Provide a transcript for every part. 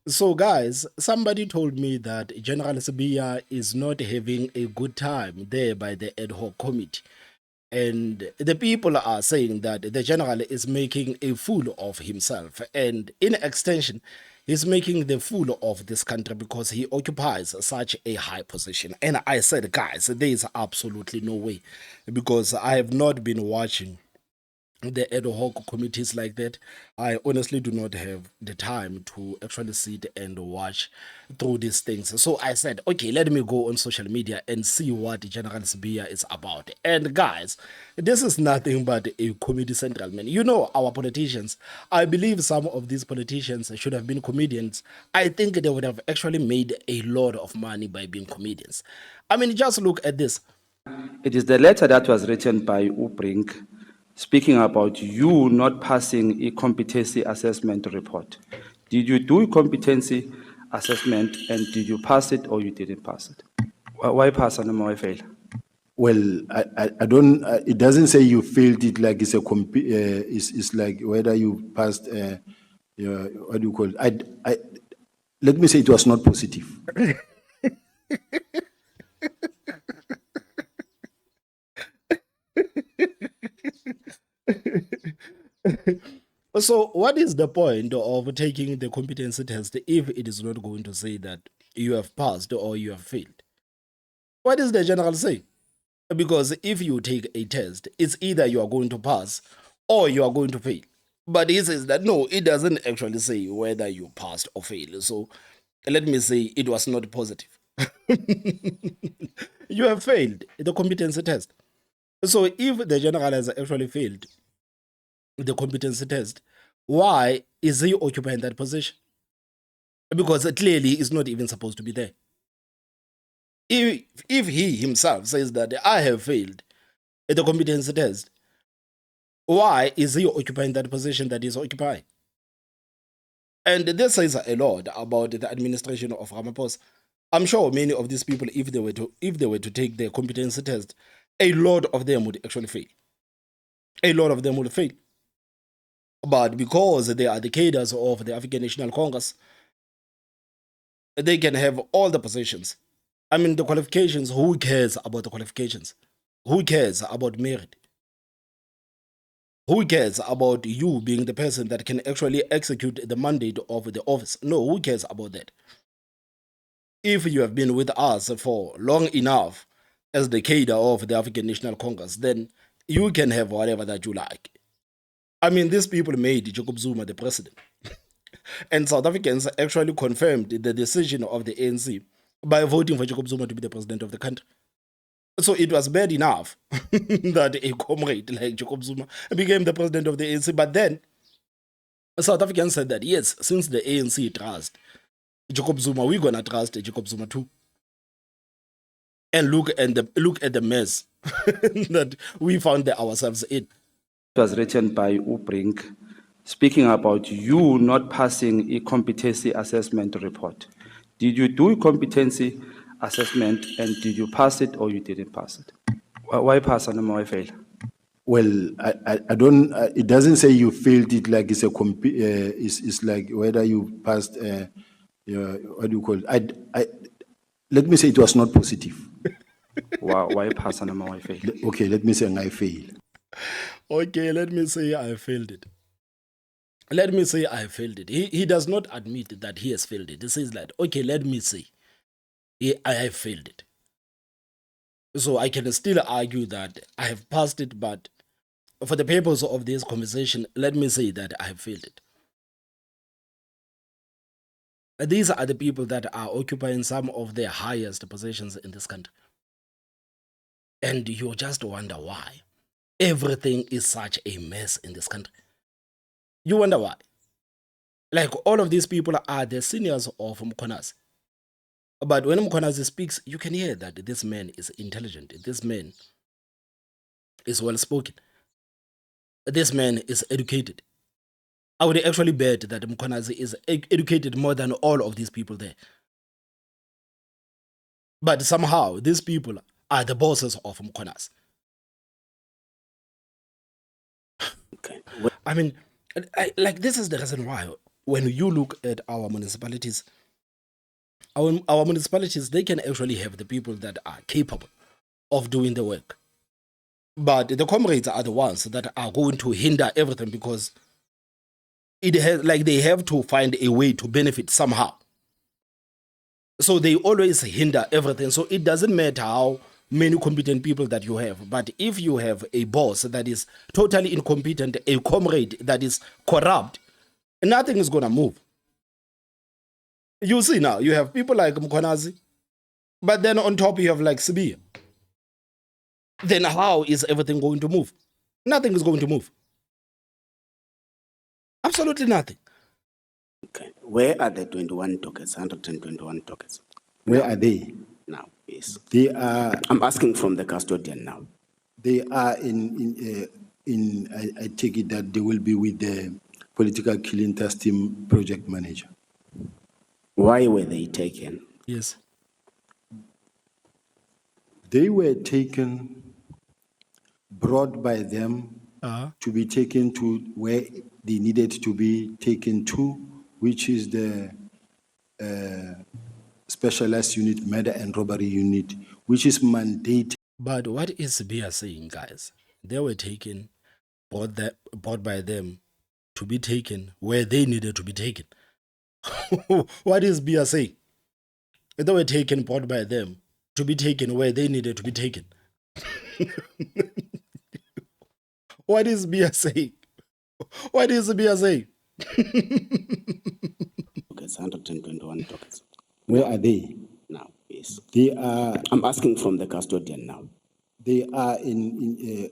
So, guys, somebody told me that General Sibiya is not having a good time there by the Ad Hoc Committee. And the people are saying that the general is making a fool of himself. And in extension, he's making the fool of this country because he occupies such a high position. And I said, guys, there is absolutely no way, because I have not been watching the ad hoc committees like that. I honestly do not have the time to actually sit and watch through these things. So I said, okay, let me go on social media and see what General Sibiya is about. And guys, this is nothing but a comedy central, man. You know, our politicians, I believe some of these politicians should have been comedians. I think they would have actually made a lot of money by being comedians. I mean, just look at this. It is the letter that was written by Ubrink speaking about you not passing a competency assessment report. Did you do a competency assessment and did you pass it or you didn't pass it? Why pass and why fail? Well, I don't. It doesn't say you failed it like it's a it's like whether you passed. What do you call it? Let me say it was not positive. So, what is the point of taking the competency test if it is not going to say that you have passed or you have failed? What is the general say? Because if you take a test, it's either you are going to pass or you are going to fail. But he says that no, it doesn't actually say whether you passed or failed. So, let me say it was not positive. You have failed the competency test. So, if the general has actually failed the competency test, why is he occupying that position? Because clearly he's not even supposed to be there. If he himself says that I have failed the competency test, why is he occupying that position that he's occupying? And this says a lot about the administration of Ramaphosa. I'm sure many of these people, if they were to take the competency test, a lot of them would actually fail. A lot of them would fail. But because they are the cadres of the African National Congress, they can have all the positions. I mean, the qualifications, who cares about the qualifications? Who cares about merit? Who cares about you being the person that can actually execute the mandate of the office? No, who cares about that? If you have been with us for long enough as the cadre of the African National Congress, then you can have whatever that you like. I mean, these people made Jacob Zuma the president. And South Africans actually confirmed the decision of the ANC by voting for Jacob Zuma to be the president of the country. So it was bad enough that a comrade like Jacob Zuma became the president of the ANC. But then South Africans said that, yes, since the ANC trust Jacob Zuma, we're going to trust Jacob Zuma too. And look at the mess that we found ourselves in. It was written by Ubrink speaking about you not passing a competency assessment report. Did you do a competency assessment and did you pass it or you didn't pass it? Why pass and why fail? Well, I don't. It doesn't say you failed it like it's a it's like whether you passed. What do you call it? Let me say it was not positive. Why pass and why fail? Okay, let me say I fail. Okay, let me say I failed it. Let me say I failed it. He does not admit that he has failed it. He says that, okay, let me say I have failed it. So I can still argue that I have passed it, but for the purpose of this conversation, let me say that I have failed it. These are the people that are occupying some of the highest positions in this country. And you just wonder why everything is such a mess in this country. You wonder why. Like, all of these people are the seniors of Mkonas. But when Mkonas speaks, you can hear that this man is intelligent. This man is well spoken. This man is educated. I would actually bet that Mkonas is educated more than all of these people there. But somehow, these people are the bosses of Mkonas. Okay. I mean, like, this is the reason why when you look at our municipalities, our municipalities, they can actually have the people that are capable of doing the work. But the comrades are the ones that are going to hinder everything because it has, like, they have to find a way to benefit somehow. So they always hinder everything. So it doesn't matter how many competent people that you have, but if you have a boss that is totally incompetent, a comrade that is corrupt, nothing is going to move. You see now, you have people like Mkonazi, but then on top you have like Sibiya. Then how is everything going to move? Nothing is going to move. Absolutely nothing. Okay. Where are the 21 dockets, 121 dockets? Where are they? Now, yes. They are. I'm asking from the custodian now. They are I take it that they will be with the political killing task team project manager. Why were they taken? Yes. They were taken, brought by them to be taken to where they needed to be taken to, which is the specialized unit, murder and robbery unit, which is mandated. But what is Sibiya saying, guys? They were taken, bought by them to be taken where they needed to be taken. What is Sibiya saying? They were taken, bought by them to be taken where they needed to be taken. What is Sibiya saying? What is Sibiya saying? Dockets, 121 dockets. Where are they? Now, yes. They are. I'm asking from the custodian now. They are I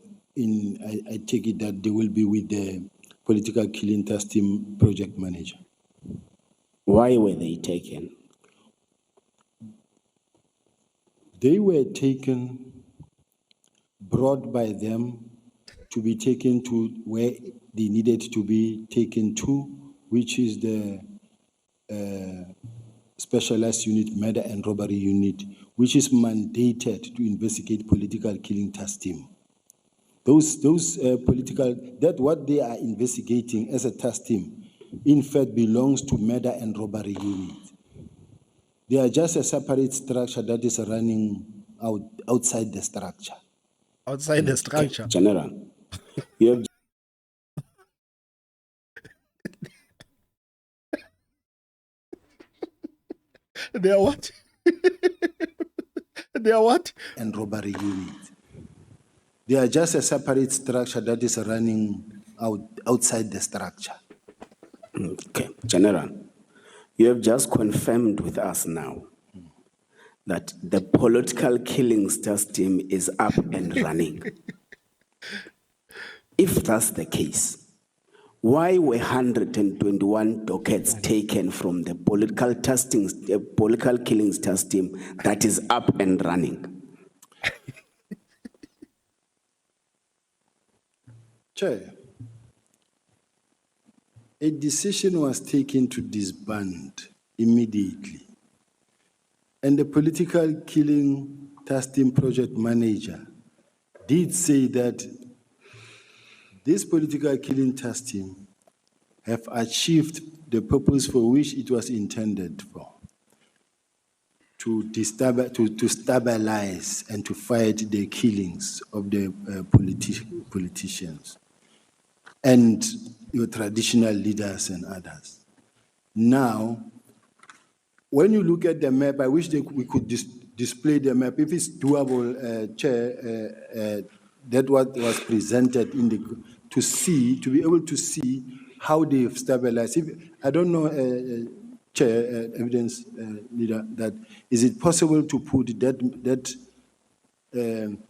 take it that they will be with the political killing task team project manager. Why were they taken? They were taken, brought by them to be taken to where they needed to be taken to, which is the specialized unit, murder and robbery unit, which is mandated to investigate political killing task team. Those political, that what they are investigating as a task team, in fact, belongs to murder and robbery unit. They are just a separate structure that is running outside the structure. Outside the structure. General, you have They are what? They are what? And robbery unit. They are just a separate structure that is running outside the structure. Okay, General, you have just confirmed with us now that the political killings task team is up and running. If that's the case, why were 121 dockets taken from the political killings task team that is up and running? Chair, a decision was taken to disband immediately. And the political killing task team project manager did say that this political killing task team have achieved the purpose for which it was intended for, to stabilize and to fight the killings of the politicians and your traditional leaders and others. Now, when you look at the map, I wish we could display the map. If it's doable, Chair, that what was presented in the to be able to see how they've stabilized. I don't know, Chair, evidence leader, that is it possible to put that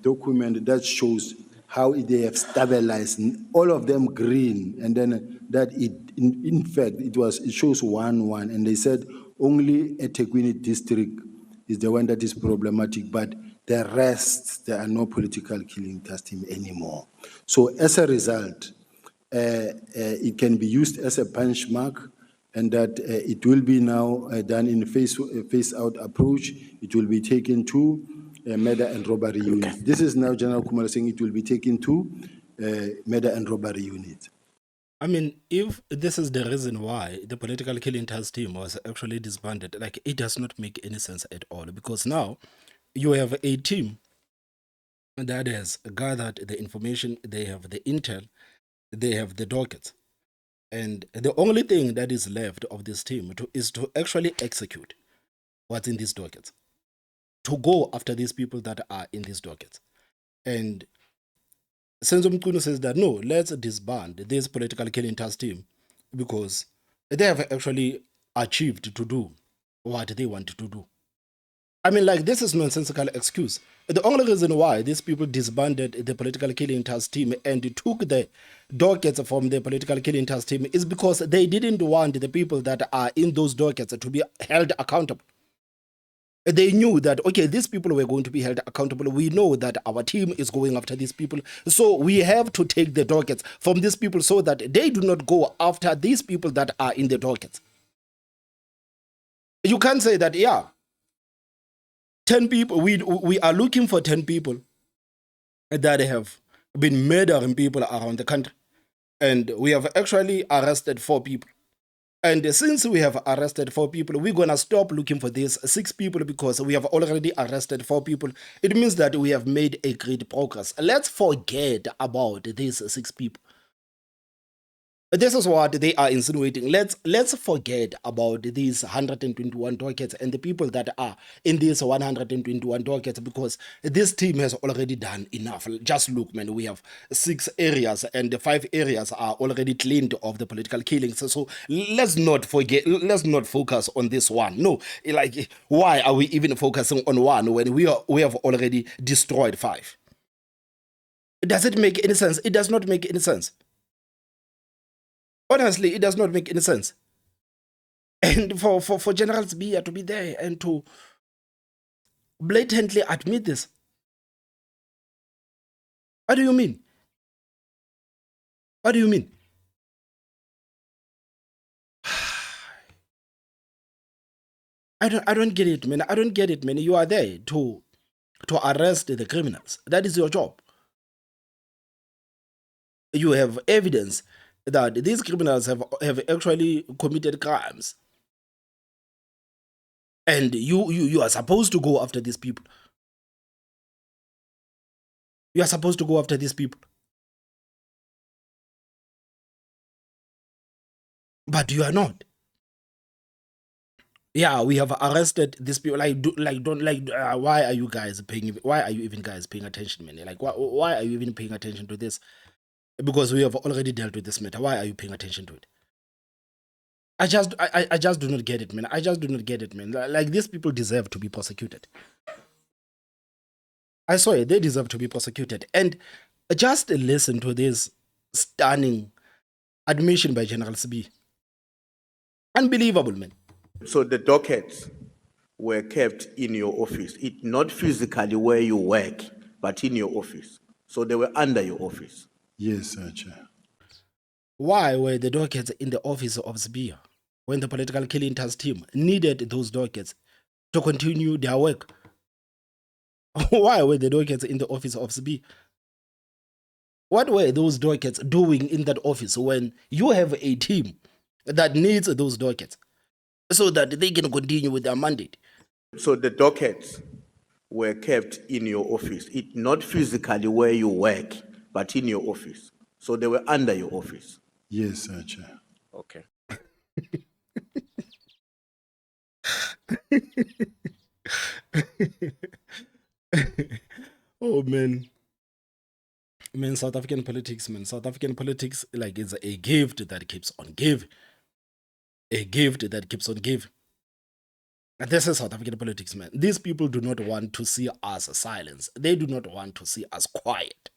document that shows how they have stabilized, all of them green, and then that in fact it shows 1-1, and they said only eThekwini district is the one that is problematic, but the rest, there are no political killing task team anymore. So as a result, it can be used as a benchmark, and that it will be now done in a phase-out approach. It will be taken to murder and robbery unit. This is now General Kumar saying it will be taken to murder and robbery unit. I mean, if this is the reason why the political killing task team was actually disbanded, like it does not make any sense at all. Because now you have a team that has gathered the information, they have the intel, they have the dockets. And the only thing that is left of this team is to actually execute what's in these dockets, to go after these people that are in these dockets. And Senzo Mkunu says that no, let's disband this political killing task team because they have actually achieved to do what they want to do. I mean, like, this is nonsensical excuse. The only reason why these people disbanded the political killing task team and took the dockets from the political killing task team is because they didn't want the people that are in those dockets to be held accountable. They knew that, okay, these people were going to be held accountable. We know that our team is going after these people. So we have to take the dockets from these people so that they do not go after these people that are in the dockets. You can't say that, yeah, 10 people, we are looking for 10 people that have been murdering people around the country. And we have actually arrested 4 people. And since we have arrested 4 people, we're going to stop looking for these 6 people because we have already arrested 4 people. It means that we have made a great progress. Let's forget about these 6 people. This is what they are insinuating. Let's forget about these 121 dockets and the people that are in these 121 dockets because this team has already done enough. Just look, man, we have 6 areas and the 5 areas are already cleaned of the political killings. So let's not focus on this one. No, like, why are we even focusing on one when we have already destroyed 5? Does it make any sense? It does not make any sense. Honestly, it does not make any sense. And for General Sibiya to be there and to blatantly admit this. What do you mean? What do you mean? I don't get it, man. I don't get it, man. You are there to arrest the criminals. That is your job. You have evidence that these criminals have actually committed crimes. And you are supposed to go after these people. You are supposed to go after these people. But you are not. Yeah, we have arrested these people. Why are you guys paying? Why are you even guys paying attention, man? Like, why are you even paying attention to this? Because we have already dealt with this matter. Why are you paying attention to it? I just do not get it, man. I just do not get it, man. Like, these people deserve to be prosecuted. I saw it. They deserve to be prosecuted. And just listen to this stunning admission by General Sibiya. Unbelievable, man. So the dockets were kept in your office, not physically where you work, but in your office. So they were under your office. Yes, sir, Chair. Why were the dockets in the office of Sibiya when the political killing task team needed those dockets to continue their work? Why were the dockets in the office of Sibiya? What were those dockets doing in that office when you have a team that needs those dockets so that they can continue with their mandate? So the dockets were kept in your office, not physically where you work, but in your office. So they were under your office. Yes, sir, Chair. Okay. Oh, man. Man, South African politics, man. South African politics, like, it's a gift that keeps on giving. A gift that keeps on giving. And this is South African politics, man. These people do not want to see us silence. They do not want to see us quiet.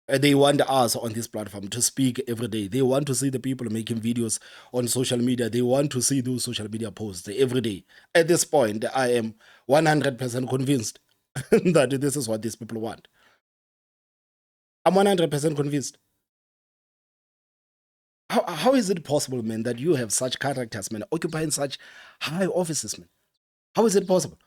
They want us on this platform to speak every day. They want to see the people making videos on social media. They want to see those social media posts every day. At this point, I am 100% convinced that this is what these people want. I'm 100% convinced. How is it possible, man, that you have such characters, man, occupying such high offices, man? How is it possible?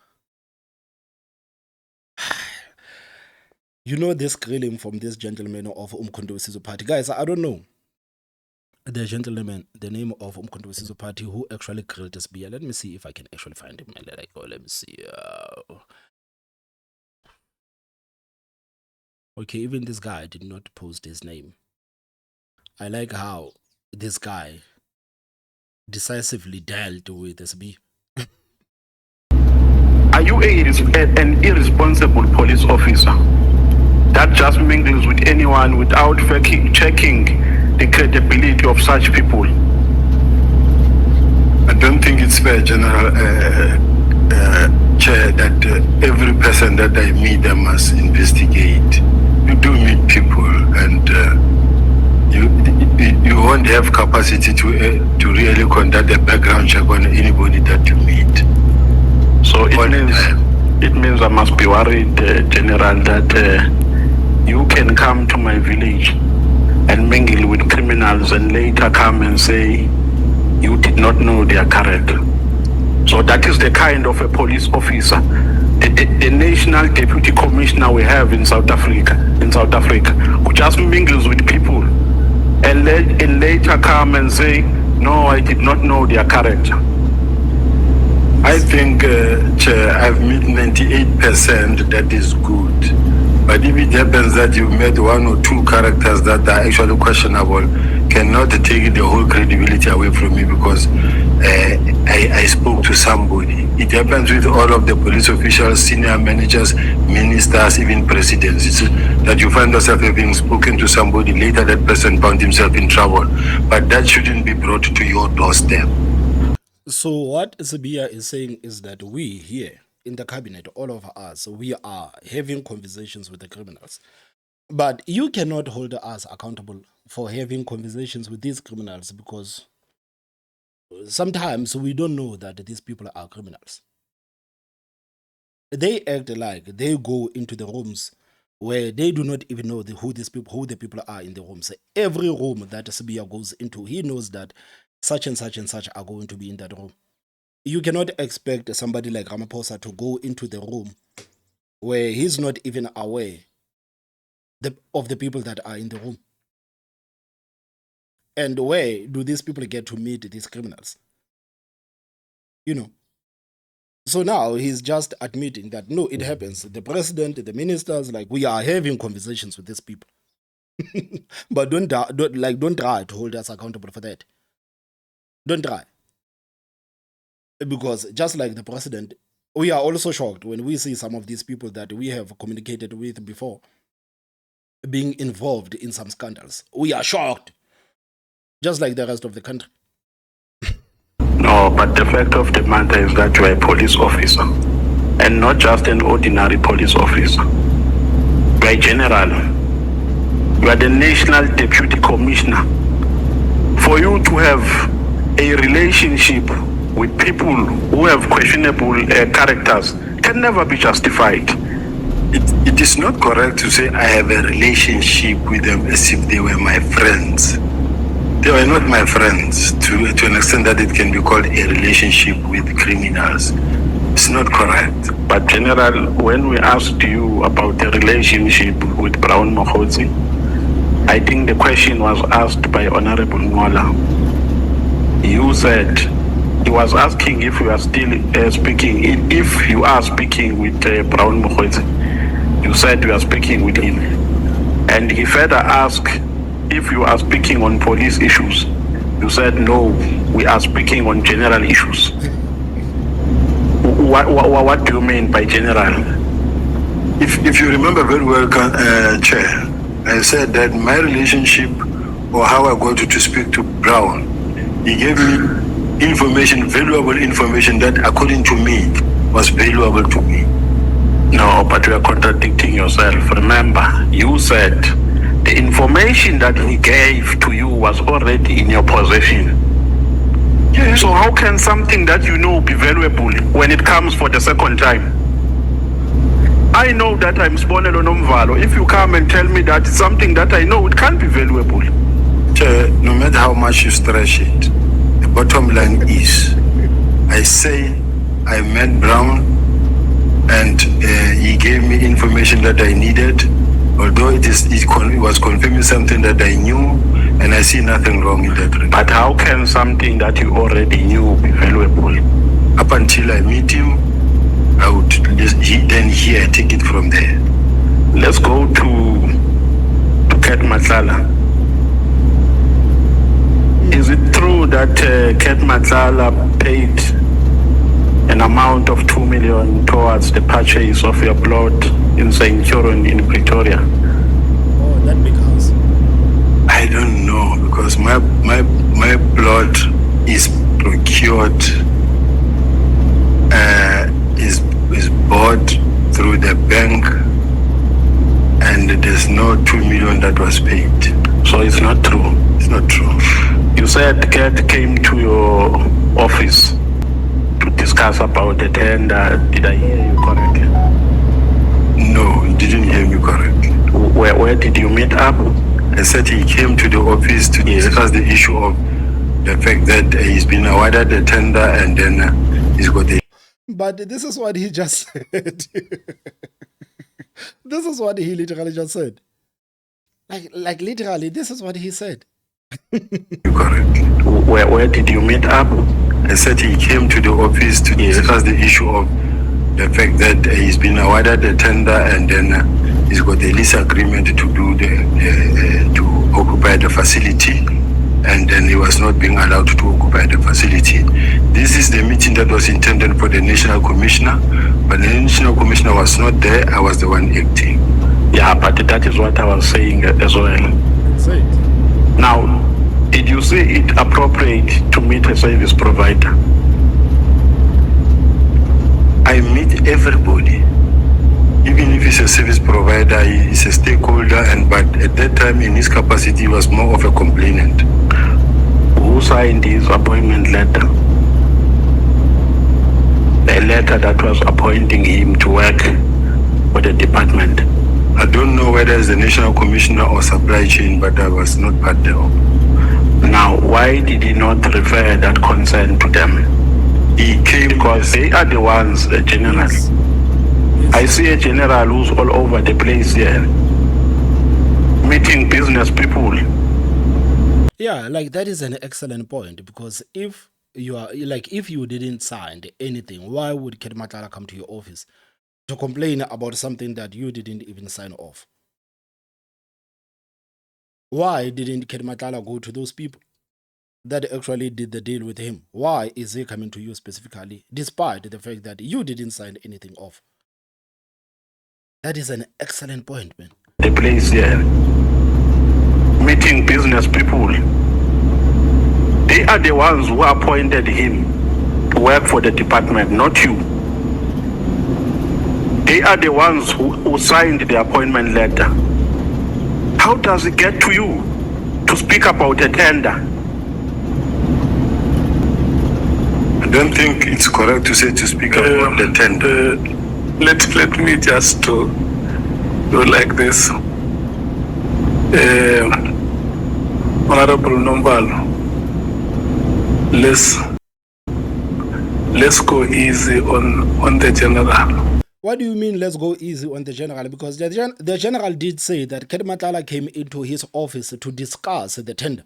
You know this grilling from this gentleman of Umkhonto Wesizwe Party. Guys, I don't know. The gentleman, the name of Competency party who actually created Sibiya. Let me see if I can actually find him. Let me see. Okay, even this guy did not post his name. I like how this guy decisively dealt with Sibiya. Are you an irresponsible police officer that just mingles with anyone without checking the credibility of such people? I don't think it's fair, General Chair, that every person that I meet, I must investigate. You do meet people, and you won't have capacity to really conduct a background check on anybody that you meet. So it means I must be worried, General, that you can come to my village and mingle with criminals and later come and say you did not know their character. So that is the kind of a police officer, the national deputy commissioner we have in South Africa, who just mingles with people and later come and say, no, I did not know their character. I think, Chair, I've met 98% that is good. But if it happens that you met one or two characters that are actually questionable, cannot take the whole credibility away from me because I spoke to somebody. It happens with all of the police officials, senior managers, ministers, even presidents. It's that you find yourself having spoken to somebody, later that person found himself in trouble. But that shouldn't be brought to your doorstep. So what Sibiya is saying is that we here in the cabinet, all of us, we are having conversations with the criminals. But you cannot hold us accountable for having conversations with these criminals because sometimes we don't know that these people are criminals. They act like they go into the rooms where they do not even know who the people are in the rooms. Every room that Sibiya goes into, he knows that such and such and such are going to be in that room. You cannot expect somebody like Ramaphosa to go into the room where he's not even aware of the people that are in the room. And where do these people get to meet these criminals? You know. So now he's just admitting that, no, it happens. The president, the ministers, like, we are having conversations with these people. But don't try to hold us accountable for that. Don't try. Because just like the president, we are also shocked when we see some of these people that we have communicated with before being involved in some scandals. We are shocked, just like the rest of the country. No, but the fact of the matter is that you are a police officer and not just an ordinary police officer. You are a general. You are the national deputy commissioner. For you to have a relationship with people who have questionable characters can never be justified. It is not correct to say I have a relationship with them as if they were my friends. They were not my friends to an extent that it can be called a relationship with criminals. It's not correct. But General, when we asked you about the relationship with Brown Mokgotsi, I think the question was asked by Honorable Ngola. You said he was asking if you are still speaking, if you are speaking with Brown Mokgotsi. You said you are speaking with him. And he further asked if you are speaking on police issues. You said no, we are speaking on general issues. What do you mean by general? If you remember very well, Chair, I said that my relationship or how I got to speak to Brown, he gave me information, valuable information that according to me was valuable to me. No, but you are contradicting yourself. Remember, you said the information that he gave to you was already in your possession. Yes. So how can something that you know be valuable when it comes for the second time? I know that I'm Sibonelo Nomvalo. If you come and tell me that it's something that I know, it can't be valuable. No matter how much you stretch it, the bottom line is, I say I met Brown and he gave me information that I needed. Although it was confirming something that I knew, And I see nothing wrong in that regard. But how can something that you already knew be valuable? Up until I meet him, I would then hear, take it from there. Let's go to Cat Matlala. Is it true that Cat Matlala paid an amount of 2 million towards the purchase of your plot in St. Joran in Pretoria? Oh, that big house. I don't know, because my plot is procured, is bought through the bank, and there's no 2 million that was paid. So it's not true. It's not true. You said Cat came to your office to discuss about the tender. Did I hear you correctly? No, you didn't hear me correctly. Where did you meet up? I said he came to the office to discuss the issue of the fact that he's been awarded the tender and then he's got the... But this is what he just said. This is what he literally just said. Like literally, this is what he said. Correct. Where did you meet up? I said he came to the office to discuss the issue of the fact that he's been awarded the tender and then he's got the lease agreement to do to occupy the facility, and then he was not being allowed to occupy the facility. This is the meeting that was intended for the National Commissioner, but the National Commissioner was not there. I was the one acting. Yeah, but that is what I was saying as well. That's it. Now, did you see it appropriate to meet a service provider? I meet everybody. Even if he's a service provider, he's a stakeholder, but at that time in his capacity he was more of a complainant. Who signed his appointment letter? The letter that was appointing him to work for the department. I don't know whether it's the National Commissioner or supply chain, but I was not part thereof. Now, why did he not refer that concern to them? He came Because they are the ones, the general. I see a general who's all over the place here, meeting business people. Yeah, like that is an excellent point, because if you are like, if you didn't sign anything, why would Cat Matlala come to your office to complain about something that you didn't even sign off? Why didn't Cat Matlala go to those people that actually did the deal with him? Why is he coming to you specifically, despite the fact that you didn't sign anything off? That is an excellent point, man. The place here, meeting business people. They are the ones who appointed him to work for the department, not you. They are the ones who signed the appointment letter. How does it get to you to speak about a tender? I don't think it's correct to say to speak about the tender. Let me just do like this. Honorable Nombalo, let's go easy on the general. What do you mean, let's go easy on the general? Because the general did say that Cat Matlala came into his office to discuss the tender.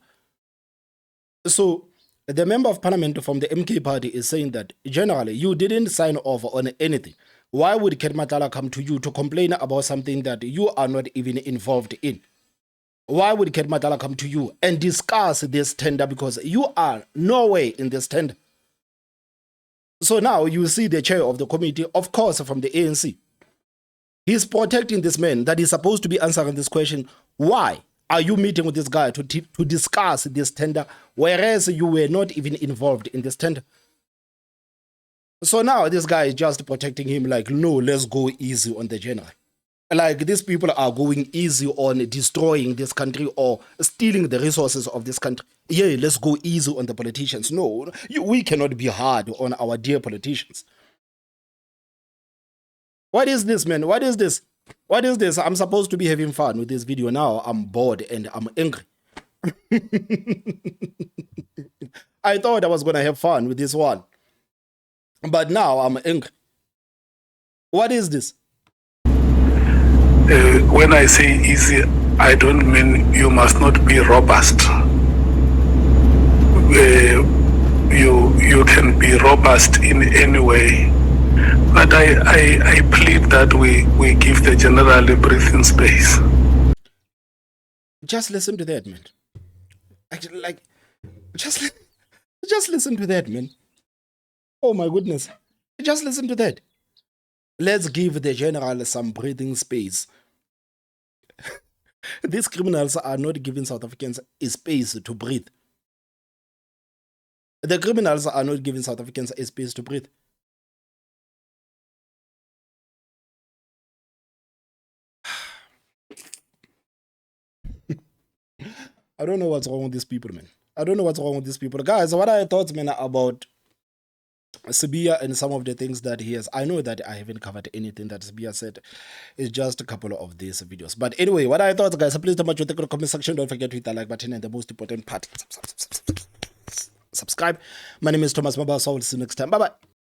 So the member of parliament from the MK party is saying that, generally, you didn't sign off on anything. Why would Cat Matlala come to you to complain about something that you are not even involved in? Why would Cat Matlala come to you and discuss this tender, because you are nowhere in this tender? So now you see the chair of the committee, of course, from the ANC. He's protecting this man that is supposed to be answering this question. Why are you meeting with this guy to discuss this tender, whereas you were not even involved in this tender? So now this guy is just protecting him like, no, let's go easy on the general. Like these people are going easy on destroying this country or stealing the resources of this country. Yeah, let's go easy on the politicians. No, we cannot be hard on our dear politicians. What is this, man? What is this? What is this? I'm supposed to be having fun with this video. Now I'm bored and I'm angry. I thought I was going to have fun with this one, but now I'm angry. What is this? When I say easy, I don't mean you must not be robust. you can be robust in any way. But I plead that we give the general a breathing space. Just listen to that, man. Actually, like, just listen to that, man. Oh my goodness. Just listen to that. Let's give the general some breathing space. These criminals are not giving South Africans a space to breathe. The criminals are not giving South Africans a space to breathe. I don't know what's wrong with these people, man. I don't know what's wrong with these people. Guys, what are your thoughts, man, about Sibiya and some of the things that he has? I know that I haven't covered anything that Sibiya said. It's just a couple of these videos. But anyway, what are your thoughts, guys? Please tell me what you think in the comment section. Don't forget to hit that like button, and the most important part, subscribe. My name is Thomas Mabasa. I will see you next time. Bye-bye.